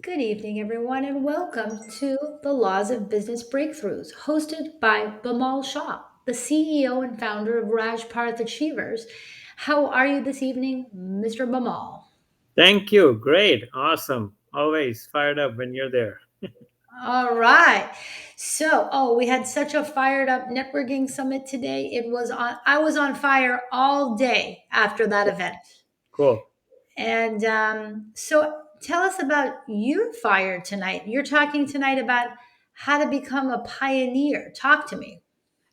Good evening, everyone, and welcome to the Laws of Business Breakthroughs, hosted by Bimal Shah, the CEO and founder of Rajparth Achievers. How are you this evening, Mr. Bimal? Thank you. Great. Awesome. Always fired up when you're there. All right. We had such a fired up networking summit today. I was on fire all day after that event. Cool. Tell us about your fire tonight. You're talking tonight about how to become a pioneer. Talk to me.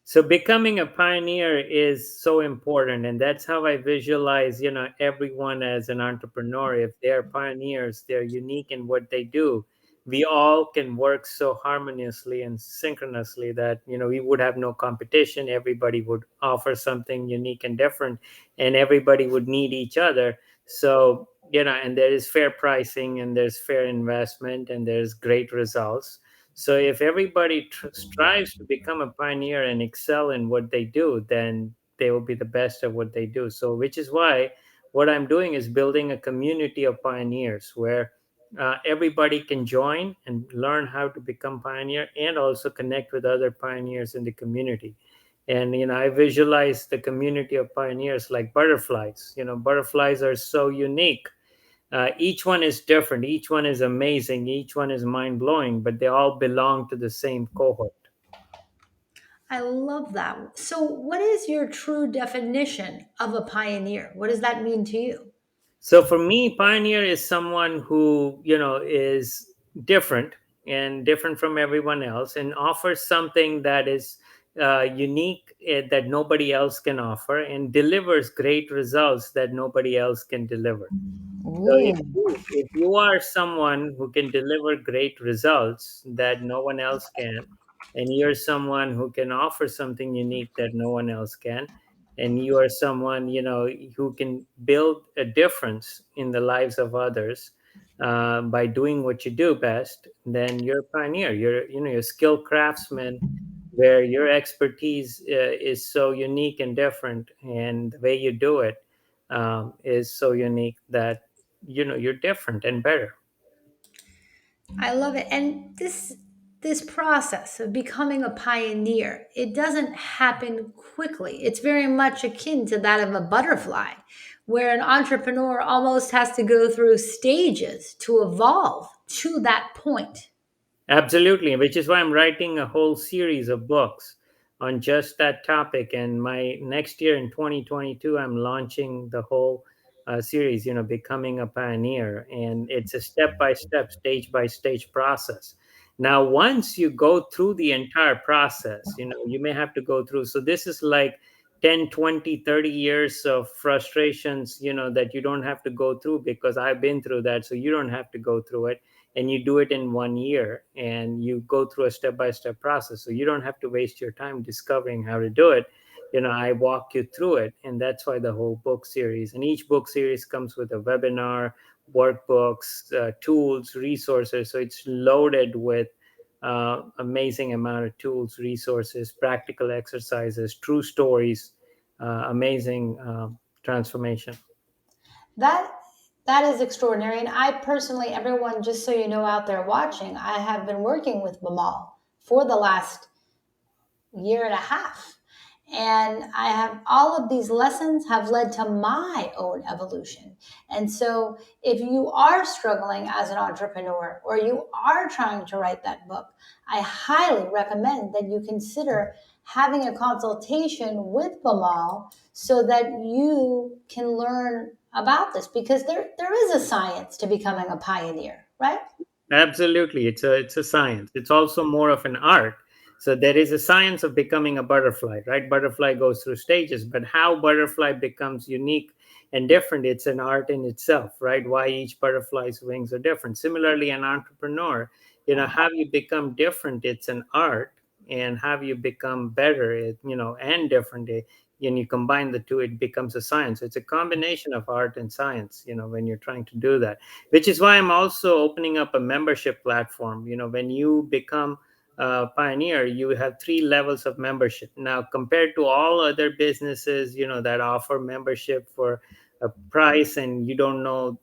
So becoming a pioneer is so important, and that's how I visualize, everyone as an entrepreneur. If they're pioneers, they're unique in what they do. We all can work so harmoniously and synchronously that, we would have no competition. Everybody would offer something unique and different, and everybody would need each other. So, and there is fair pricing, and there's fair investment, and there's great results. So if everybody strives to become a pioneer and excel in what they do, then they will be the best at what they do. So, which is why what I'm doing is building a community of pioneers where everybody can join and learn how to become pioneer and also connect with other pioneers in the community. And I visualize the community of pioneers like butterflies. Butterflies are so unique. Each one is different, each one is amazing, each one is mind blowing, but they all belong to the same cohort. I love that. So, what is your true definition of a pioneer? What does that mean to you? So for me, pioneer is someone who, is different and different from everyone else and offers something that is unique, that nobody else can offer, and delivers great results that nobody else can deliver. So Ooh. if you are someone who can deliver great results that no one else can, and you're someone who can offer something unique that no one else can, and you are someone who can build a difference in the lives of others by doing what you do best, then you're a pioneer. You're a skilled craftsman where your expertise is so unique and different, and the way you do it is so unique that you're different and better. I love it. And this process of becoming a pioneer, it doesn't happen quickly. It's very much akin to that of a butterfly, where an entrepreneur almost has to go through stages to evolve to that point. Absolutely, which is why I'm writing a whole series of books on just that topic. And my next year in 2022, I'm launching the whole series, Becoming a Pioneer. And it's a step by step, stage by stage process. Now, once you go through the entire process, you may have to go through. So this is like 10, 20, 30 years of frustrations, that you don't have to go through because I've been through that. So you don't have to go through it, and you do it in 1 year, and you go through a step-by-step process, so you don't have to waste your time discovering how to do it. I walk you through it, and that's why the whole book series, and each book series comes with a webinar, workbooks, tools, resources. So it's loaded with amazing amount of tools, resources, practical exercises, true stories, amazing transformation. That that is extraordinary. And I personally, everyone, just so you know out there watching, I have been working with Bamal for the last year and a half. And I have all of these lessons have led to my own evolution. And so if you are struggling as an entrepreneur or you are trying to write that book, I highly recommend that you consider having a consultation with Bamal so that you can learn about this, because there is a science to becoming a pioneer, right? Absolutely, it's a science. It's also more of an art. So there is a science of becoming a butterfly, right? Butterfly goes through stages, but how butterfly becomes unique and different, it's an art in itself, right? Why each butterfly's wings are different. Similarly, an entrepreneur, how you become different, it's an art, and how you become better, and different. And you combine the two, it becomes a science. It's a combination of art and science, when you're trying to do that, which is why I'm also opening up a membership platform. When you become a pioneer, you have three levels of membership. Now, compared to all other businesses, that offer membership for a price and you don't know,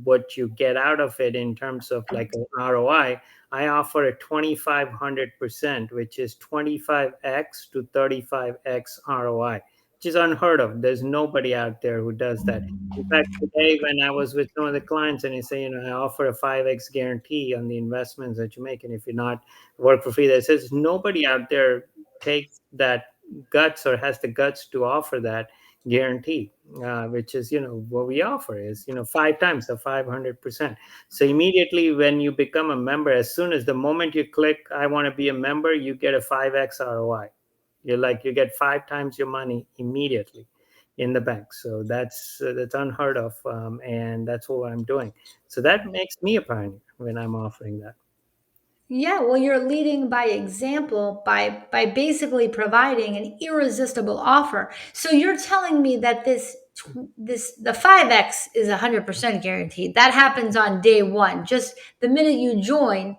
what you get out of it in terms of like an ROI, I offer a 2500%, which is 25x to 35x ROI, which is unheard of. There's nobody out there who does that. In fact, today when I was with some of the clients and they say, I offer a 5x guarantee on the investments that you make, and if you're not work for free, that says nobody out there takes that guts or has the guts to offer that guarantee, which is, what we offer is, 5 times the 500%. So immediately when you become a member, as soon as the moment you click, I want to be a member, you get a 5x ROI. You get 5 times your money immediately in the bank. So that's unheard of, and that's what I'm doing. So that makes me a pioneer when I'm offering that. Yeah, well, you're leading by example by basically providing an irresistible offer. So you're telling me that this the 5x is 100% guaranteed. That happens on day one, just the minute you join,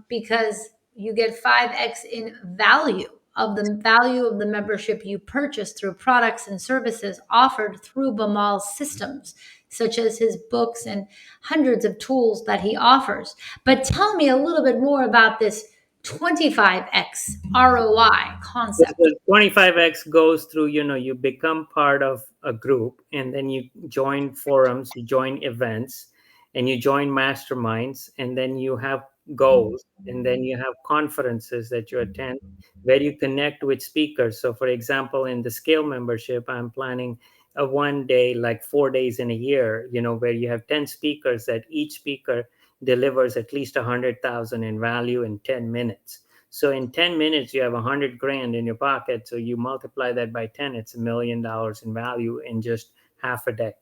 because you get 5x in value of the membership you purchase through products and services offered through Bamal's systems, such as his books and hundreds of tools that he offers. But tell me a little bit more about this 25x ROI concept. The 25x goes through, you become part of a group and then you join forums, you join events, and you join masterminds, and then you have goals, and then you have conferences that you attend where you connect with speakers. So, for example, in the scale membership, I'm planning a 1 day, like 4 days in a year, where you have 10 speakers that each speaker delivers at least 100,000 in value in 10 minutes. So in 10 minutes, you have 100 grand in your pocket. So you multiply that by 10, it's $1 million in value in just half a day.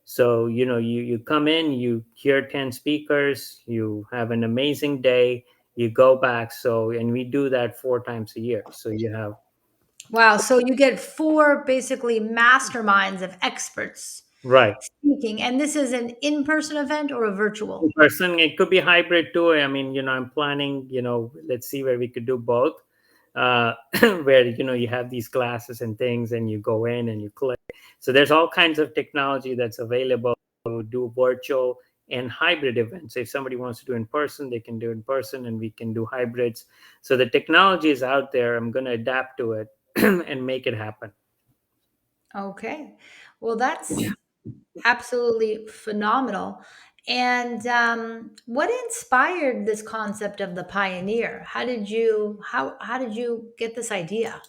So, you come in, you hear 10 speakers, you have an amazing day, you go back. So, and we do that 4 times a year. So you have, Wow. So you get four basically masterminds of experts right. speaking. And this is an in person event or a In virtual? person, it could be hybrid too. I mean, I'm planning, let's see where we could do both, where, you have these classes and things and you go in and you click. So there's all kinds of technology that's available to do virtual and hybrid events. So if somebody wants to do in person, they can do in person and we can do hybrids. So the technology is out there. I'm going to adapt to it and make it happen. Okay. Well, that's absolutely phenomenal. And what inspired this concept of the pioneer? How did you get this idea?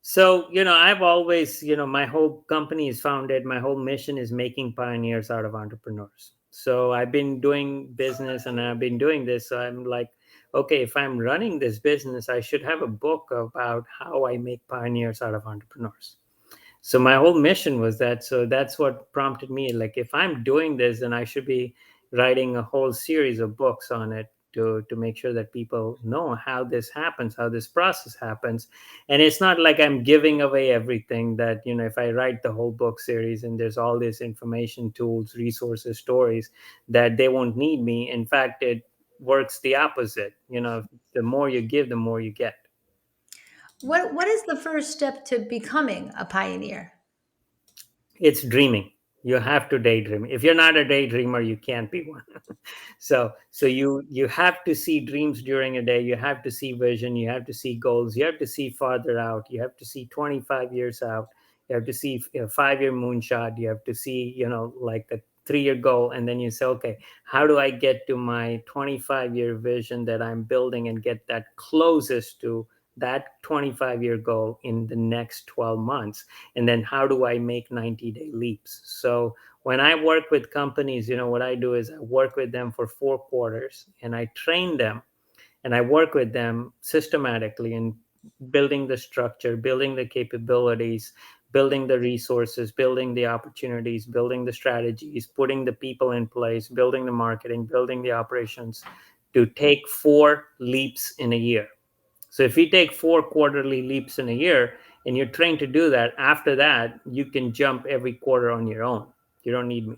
So, I've always, my whole company is founded, my whole mission is making pioneers out of entrepreneurs. So I've been doing business and I've been doing this. So I'm like, okay, if I'm running this business, I should have a book about how I make pioneers out of entrepreneurs. So my whole mission was that. So that's what prompted me, like, if I'm doing this, then I should be writing a whole series of books on it to make sure that people know how this happens, how this process happens. And it's not like I'm giving away everything, that, if I write the whole book series and there's all this information, tools, resources, stories, that they won't need me. In fact, it works the opposite. The more you give, the more you get. What is the first step to becoming a pioneer? It's dreaming. You have to daydream. If you're not a daydreamer, you can't be one. So you have to see dreams during a day. You have to see vision. You have to see goals. You have to see farther out. You have to see 25 years out. You have to see a 5 year moonshot. You have to see, like a 3 year goal. And then you say, okay, how do I get to my 25-year vision that I'm building and get that closest to that 25-year goal in the next 12 months? And then how do I make 90-day leaps? So when I work with companies, what I do is I work with them for 4 quarters and I train them and I work with them systematically in building the structure, building the capabilities, building the resources, building the opportunities, building the strategies, putting the people in place, building the marketing, building the operations to take 4 leaps in a year. So if you take 4 quarterly leaps in a year and you're trained to do that, after that you can jump every quarter on your own. You don't need me.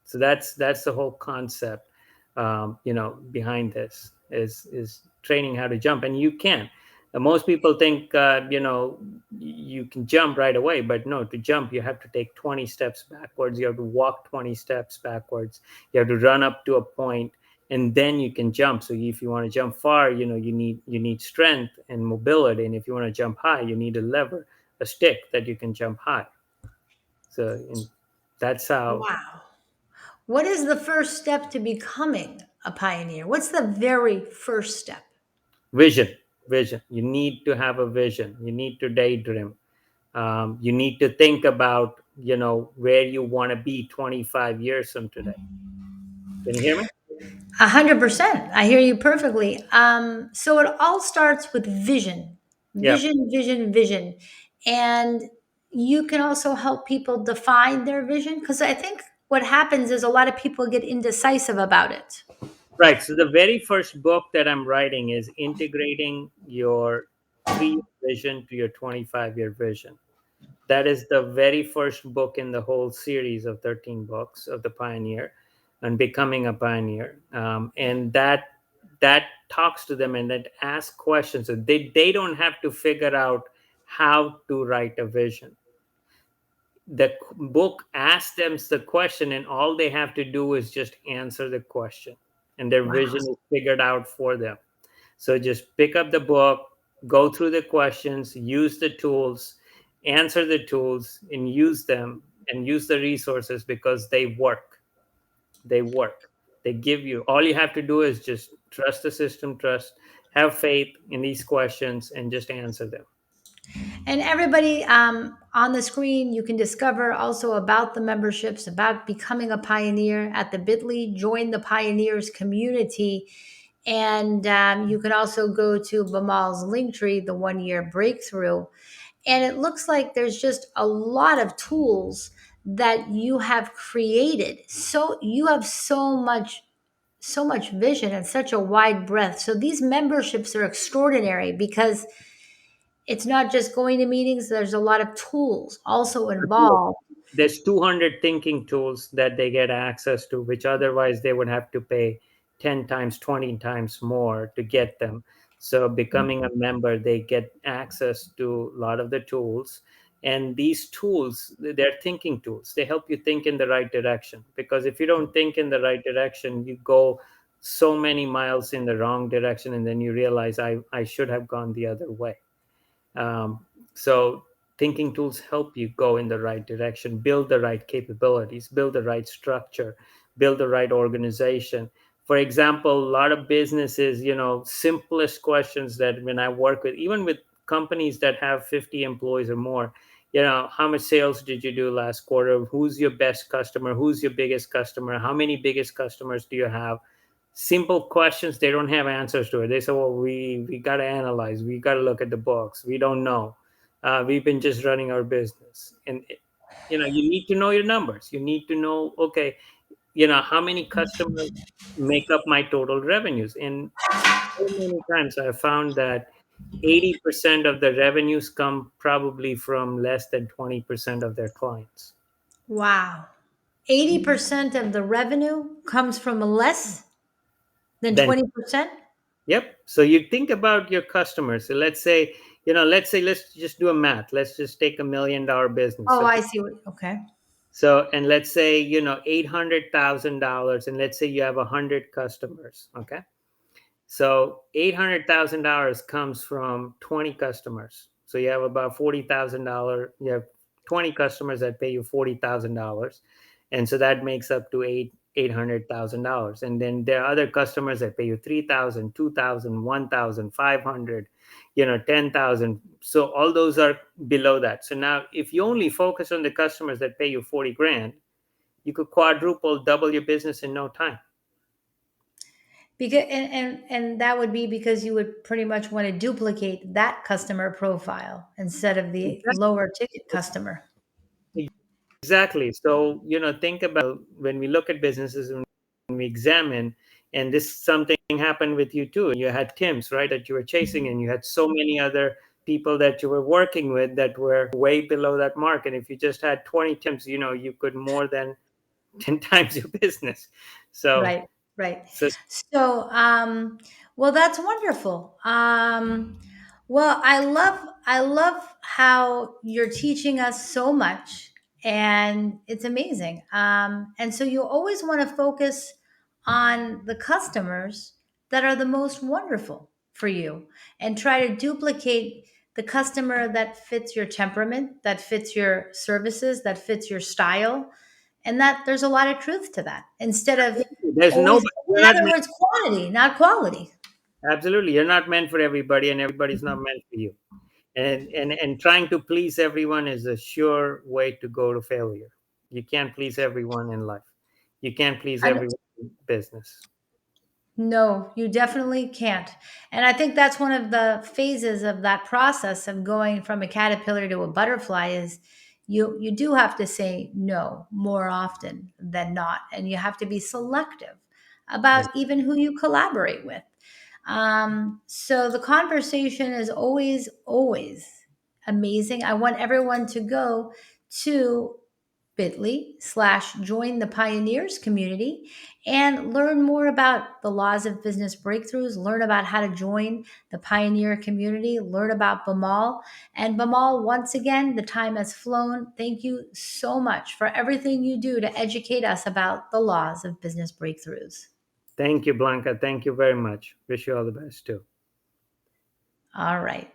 So that's the whole concept, behind this is training how to jump, and you can. Most people think, you can jump right away, but no, to jump, you have to take 20 steps backwards. You have to walk 20 steps backwards. You have to run up to a point, and then you can jump. So if you want to jump far, you need strength and mobility. And if you want to jump high, you need a lever, a stick that you can jump high. So that's how. Wow. What is the first step to becoming a pioneer? What's the very first step? Vision. Vision. You need to have a vision. You need to daydream. You need to think about where you want to be 25 years from today. Can you hear me? 100%. I hear you perfectly. So it all starts with vision, Yeah. vision, vision, vision. And you can also help people define their vision because I think what happens is a lot of people get indecisive about it. Right. So the very first book that I'm writing is integrating your 3-year vision to your 25-year vision. That is the very first book in the whole series of 13 books of the pioneer and becoming a pioneer. And that talks to them and that asks questions. So they don't have to figure out how to write a vision. The book asks them the question, and all they have to do is just answer the question, and their Wow. vision is figured out for them. So just pick up the book, go through the questions, use the tools, answer the tools, and use them, and use the resources, because they work. They give you, all you have to do is just trust the system, have faith in these questions, and just answer them. And everybody on the screen, you can discover also about the memberships, about becoming a pioneer at the bit.ly, join the pioneers community. And you can also go to Bamal's link tree, the 1 year breakthrough. And it looks like there's just a lot of tools that you have created. So you have so much vision and such a wide breadth. So these memberships are extraordinary because it's not just going to meetings, there's a lot of tools also involved. There's 200 thinking tools that they get access to, which otherwise they would have to pay 10 times, 20 times more to get them. So becoming a member, they get access to a lot of the tools. And these tools, they're thinking tools. They help you think in the right direction, because if you don't think in the right direction, you go so many miles in the wrong direction, and then you realize I should have gone the other way. So thinking tools help you go in the right direction, build the right capabilities, build the right structure, build the right organization. For example, a lot of businesses, simplest questions that when I work with, even with companies that have 50 employees or more, how much sales did you do last quarter? Who's your best customer? Who's your biggest customer? How many biggest customers do you have? Simple questions, they don't have answers to it. They say, well, we got to analyze, we got to look at the books, we don't know, we've been just running our business. And you need to know your numbers. You need to know, okay, how many customers make up my total revenues. And so many times I found that 80% of the revenues come probably from less than 20% of their clients. Wow. 80% of the revenue comes from less than Then 20%? Yep. So you think about your customers. So let's just do a math. Let's just take $1 million business. Oh, I Okay. see what, okay. So, and let's say, $800,000, and let's say you have 100 customers. Okay. So $800,000 comes from 20 customers. So you have about $40,000. You have 20 customers that pay you $40,000, and so that makes up to $800,000. And then there are other customers that pay you 3,000, 2,000, 1,000, 500, 10,000. So all those are below that. So now, if you only focus on the customers that pay you 40 grand, you could quadruple, double your business in no time. Because and that would be because you would pretty much want to duplicate that customer profile instead of the lower ticket customer. Exactly. So, think about when we look at businesses, when we examine, and this something happened with you too. You had Tim's, right, that you were chasing, and you had so many other people that you were working with that were way below that mark. And if you just had 20 Tim's, you could more than 10 times your business. So, Right, right. so So, well, that's wonderful. Well, I love how you're teaching us so much, and it's amazing. And so you always want to focus on the customers that are the most wonderful for you, and try to duplicate the customer that fits your temperament, that fits your services, that fits your style, and that there's a lot of truth to that. Instead of There's always, nobody. in You're not other meant, words, quantity, not quality. absolutely. You're not meant for everybody, and everybody's not meant for you. And trying to please everyone is a sure way to go to failure. You can't please everyone in life. You can't please everyone in business. No, you definitely can't. And I think that's one of the phases of that process of going from a caterpillar to a butterfly is you do have to say no more often than not, and you have to be selective Yeah. about even who you collaborate with. So the conversation is always amazing. I want everyone to go to bit.ly/ join the pioneers community and learn more about the laws of business breakthroughs, learn about how to join the pioneer community, learn about Bamal. And Bamal, once again, the time has flown. Thank you so much for everything you do to educate us about the laws of business breakthroughs. Thank you, Blanca. Thank you very much. Wish you all the best too. All right.